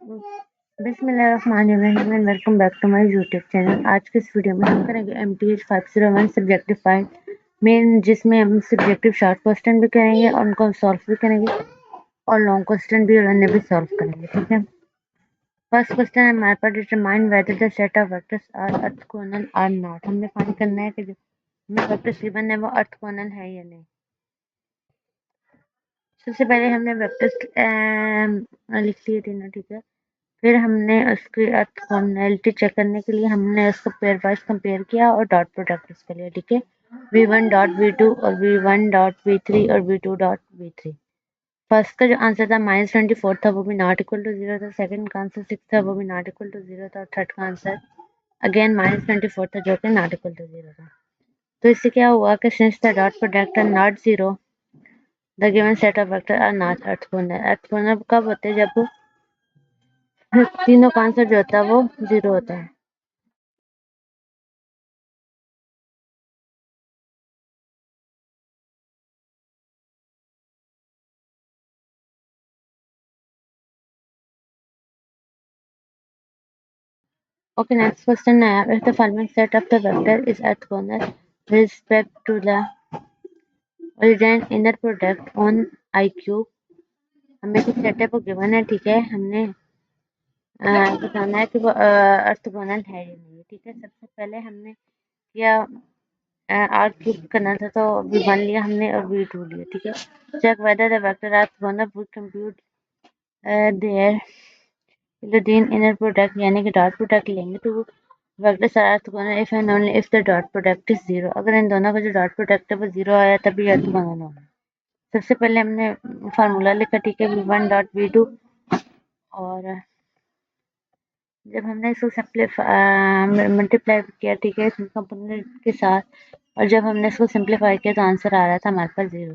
बिस्मिल्लाहिर्रहमानिर्रहीम and welcome back to my YouTube channel. आज के इस वीडियो में हम करेंगे MTH 501 सब्जेक्टिव फाइंड मेन, जिसमें हम सब्जेक्टिव शॉर्ट क्वेश्चन भी करेंगे और उनको सॉल्व भी करेंगे और लॉन्ग क्वेश्चन भी और अन्य भी सॉल्व करेंगे। ठीक है, फर्स्ट क्वेश्चन है हमारे पास, determine whether the set of vectors are orthogonal or not. हमने फाइंड करना है कि जो हमें वेक्टर्स गिवन है वो ऑर्थोगोनल है या नहीं। सबसे पहले हमने वेक्टर्स लिख लिए तीनों। ठीक है, फिर हमने उसकी ऑर्थोगोनैलिटी चेक करने के लिए हमने उसको पेयर वाइज कंपेयर किया और डॉट प्रोडक्ट इसके लिए। ठीक है, v1 डॉट v2 और v1 डॉट v3 और v2 डॉट v3। फर्स्ट का जो आंसर था -24 था, वो भी नॉट इक्वल टू 0 था। सेकंड का आंसर 6 था, वो भी नॉट इक्वल टू 0 था। थर्ड का आंसर अगेन -24 था, जो कि नॉट इक्वल टू 0 था। तो इससे क्या हुआ कि since the dot product are not 0, the given set of vector are not orthogonal. Orthogonal कब होते हैं? जब तीनों का आंसर जो होता है वो 0 होता है। Okay, next question. If the following set of the vector is orthogonal with respect to the origin inner product on IQ, हमें जो सेट है वो गिवन है। ठीक है, हमने बताना है कि वो ऑर्थोगोनल है या नहीं। ठीक है, सबसे पहले हमने किया आर क्यूब करना था, तो v1 लिया हमने और v2 लिया। ठीक है, check whether the vector are orthogonal, we compute their Euclidean inner product, यानी कि डॉट प्रोडक्ट लेंगे तो vectors are orthogonal if and only if the dot product is 0। अगर इन दोनों का जो डॉट प्रोडक्ट है वो 0 आया तभी ऑर्थोगोनल होगा। सबसे पहले हमने फार्मूला लिखा। ठीक है, v1 डॉट v2, और जब हमने इसको मल्टीप्लाई किया, ठीक है, इस कंपोनेंट के साथ, और जब हमने इसको सिंप्लीफाई किया तो आंसर आ रहा था हमारे पास 0।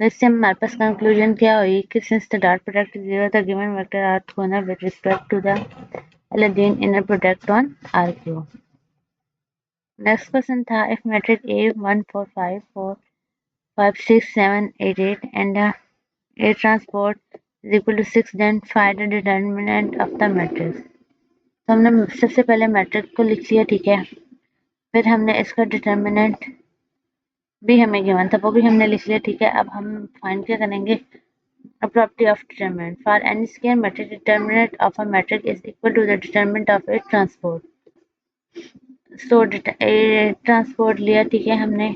तो इससे हमारे पास कंक्लूजन क्या हुई कि since the dot product is 0, the given vector are orthogonal with respect to the Euclidean inner product on R3। Next question था, if matrix A 1 4 5 4 5 6 7 8 8 and A transport is equal to 6, then find the determinant of the matrix। तो हमने सबसे पहले matric को लिख लिया। ठीक है, फिर हमने इसका डिटर्मिनेंट भी हमें गिवन था, वो भी हमने लिख लिया। ठीक है, अब हम फाइंड क्या करेंगे? property of determinant for any square matrix, determinant of a matrix is equal to the determinant of its transport। So A transport लिया। ठीक है, हमने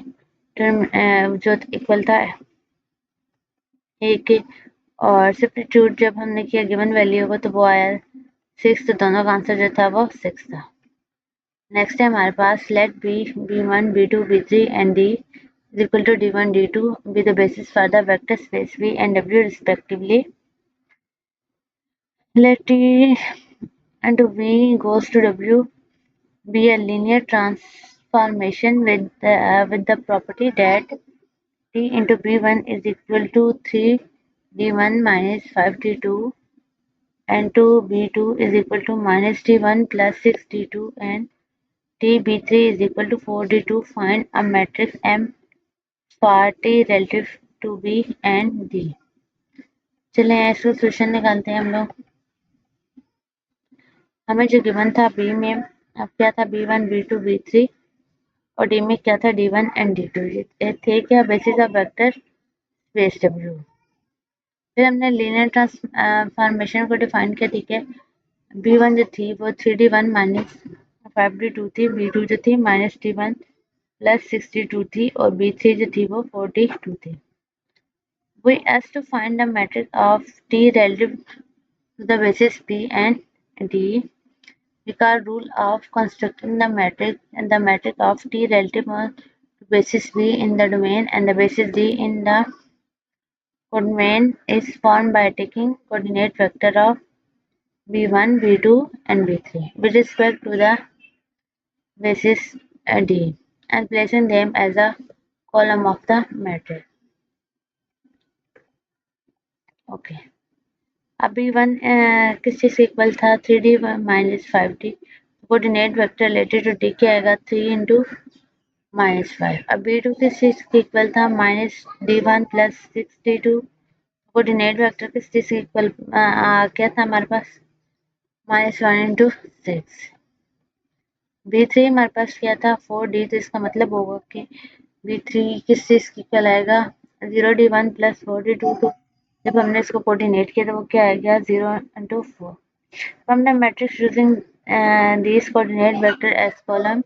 जो इक्वल था ए के, और सब्स्टिट्यूट जब हमने किया गिवन वैल्यू को तो वो आया 6, तो दोनों का आंसर जो था वो 6 था। नेक्स्ट है हमारे पास, let be b1 b2 b3 and d is equal to d1 d2 be the basis for the vector space v and w respectively। let t and v goes to w be a linear transformation with the property that t into b1 is equal to 3d1 minus 5d2 and 2b2 is equal to minus d1 plus 6d2 and tb3 is equal to 4d2। Find a matrix M for t relative to b and d। चलें इसका solution निकालते हैं हम लोग। हमें जो given था B में अब क्या था, b1 b2 b3, और डी में क्या था, d1 एंड d2। ये थे क्या? Basis of vector space w। फिर हमने लीनियर ट्रांसफॉर्मेशन को डिफाइन किया। ठीक है, b1 जो थी वो 3d1 माइनस 5d2 थी, b2 जो थी माइनस d1 प्लस 6d2 थी, और b3 जो थी वो 4d2 थी। We asked to find the matrix of t relative to the basis b and d। Because rule of constructing the matrix and the matrix of t relative to basis b in the domain and the basis d in the codomain is formed by taking coordinate vector of b1 b2 and b3 with respect to the basis d and placing them as a column of the matrix। Okay, अब b1 किस चीज के equal था, 3d minus 5d। Coordinate vector related to d क्या आएगा, 3 into minus 5। अब b2 किस चीज के इक्वल था, minus d1 plus 6d2। Coordinate vector किस चीज़ के इक्वल क्या था हमारे पास, -1 × 6। B3 हमारे पास क्या था 4D, तो इसका मतलब होगा कि B3 किस चीज़ की इक्वल आएगा 0D1 + 4D2। तो जब हमने इसको कोऑर्डिनेट किया तो वो क्या आएगा 0 × 4। हमने matrix using this coordinate vector as column,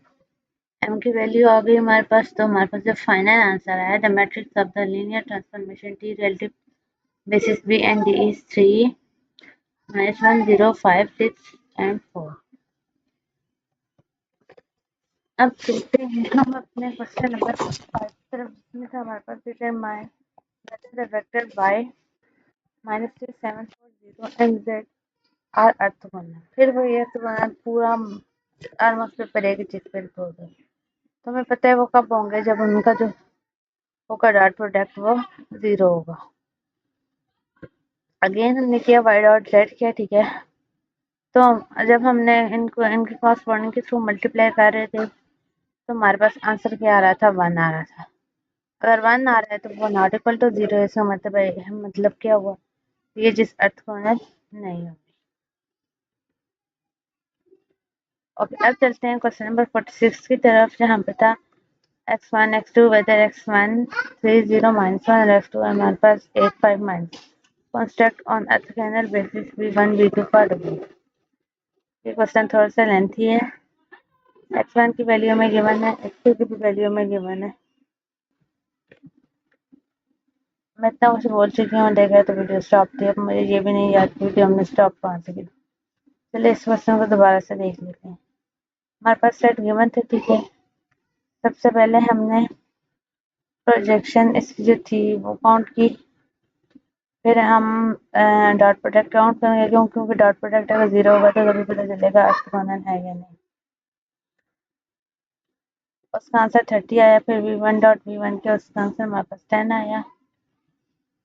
m की वैल्यू आ गई हमारे पास। तो हमारे पास जो फाइनल आंसर आया, the matrix of the linear transformation T relative basis B and D is 3, -1, 0, 5, 6 and 4। अब चलते हैं हम अपने क्वेश्चन नंबर 5 की तरफ, जिसमें था हमारे पास determine the vector y -3, 7, 4, 0 and z are orthogonal. फिर वो ये तो पूरा ऑलमोस्ट पेपर एक ही चीज पे हो गए। तो हमें पता है वो कब होंगे, जब उनका जो होगा डॉट प्रोडक्ट वो 0 होगा। अगेन हमने किया y डॉट z किया, ठीक है। तो जब हमने इनको इनके कॉरस्पॉन्डिंग के थ्रू मल्टीप्लाई कर रहे थे तो हमारे पास आंसर क्या आ रहा था 1 आ रहा था। अगर 1 आ रहा है तो वो नॉट इक्वल टू 0, इसका मतलब क्या हुआ, ये जिस ऑर्थोगोनल नहीं होगी। ओके, अब चलते हैं क्वेश्चन नंबर 46 की तरफ, जहाँ पे था x1 x2 whether x1 3 0 -1 और x2 हमारे पास 8 5 -। Construct on orthogonal basis v1 v2 for w। ये क्वेश्चन थोड़ा सा लेंथी है। x1 की वैल्यू में गिवन है, x2 की भी वैल्यू में गिवन है। मैं इतना कुछ बोल चुकी हूँ, देखा तो वीडियो स्टॉप थी। अब मुझे ये भी नहीं याद कि वीडियो हमने स्टॉप कहाँ से की। चलिए इस क्वेश्चन को दोबारा से देख लेते हैं। हमारे पास सेट गिवन थे, ठीक है। सबसे पहले हमने प्रोजेक्शन इसकी जो थी वो काउंट की, फिर हम डॉट प्रोडक्ट काउंट करेंगे, क्योंकि डॉट प्रोडक्ट अगर 0 होगा तो तभी पता चलेगा ऑर्थोगोनल है या नहीं। उसका आंसर 30 आया। फिर v1 डॉट v1 के उसका आंसर हमारे पास 10 आया।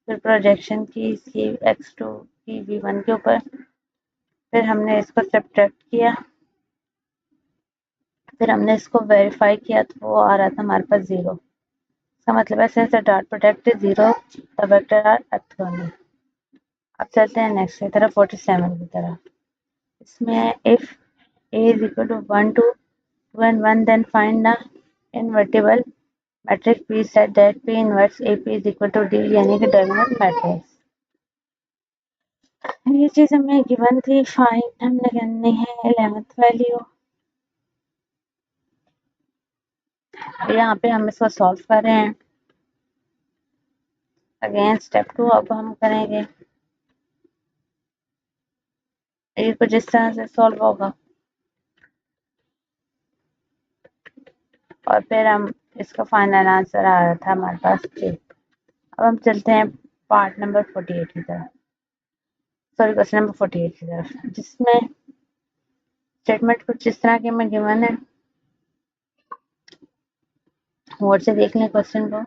फिर प्रोजेक्शन की इसकी x2 की v1 के ऊपर, फिर हमने इसको सब्ट्रैक्ट किया, फिर हमने इसको वेरीफाई किया तो वो आ रहा था हमारे पास 0। इसका मतलब है since the dot product is 0 the vector are orthogonal. अब चलते हैं नेक्स्ट की तरफ, 47 की तरफ। इसमें if a is equal to 1 to 2 and 1 then find the invertible matrix P said that P inverse AP is equal to D, यानी कि डायगोनल मैट्रिक्स। ये चीज हमें गिवन थी, फाइंड हमने करनी है 11th वैल्यू। यहाँ पे हम इसको सॉल्व कर रहे हैं। अगेन स्टेप 2 अब हम करेंगे। ये कुछ इस तरह से सॉल्व होगा और फिर हम इसका फाइनल आंसर आ रहा था हमारे पास 3। अब हम चलते हैं पार्ट नंबर 48 की तरफ, सॉरी क्वेश्चन नंबर 48 की तरफ, जिसमें स्टेटमेंट कुछ इस तरह के में गिवन है। वर्ड से देख लें क्वेश्चन को।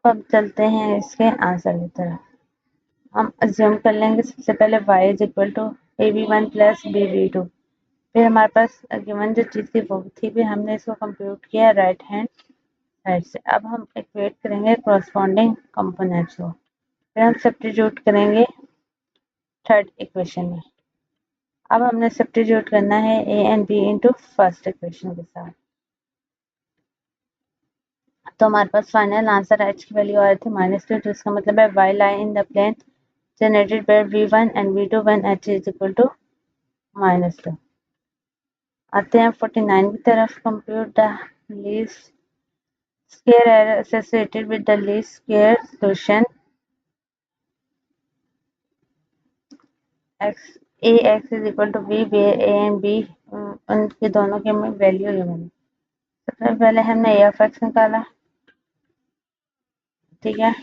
अब चलते हैं इसके आंसर की तरफ। हम अज्यूम कर लेंगे सबसे पहले y is equal to ab1 plus bb2। फिर हमारे पास गिवन जो चीज़ थी वो थी, फिर हमने इसको कंप्यूट किया राइट हैंड साइड से। अब हम इक्वेट करेंगे कॉरस्पॉन्डिंग कंपोनेंट्स को, फिर हम सब्स्टिट्यूट करेंगे थर्ड इक्वेशन में। अब हमने सब्स्टिट्यूट करना है a and b into first equation के साथ। तो हमारे पास फाइनल आंसर h की वैल्यू आ रही थी -2, तो इसका मतलब है y lie in the plane generated by v1 and v2 when h is equal to -2। आते हैं 49 की तरफ। Compute the least square error associated with the least square solution x ax is equal to b, where a and b उनके दोनों के में value given है। सबसे पहले हमने a of x निकाला, ठीक है।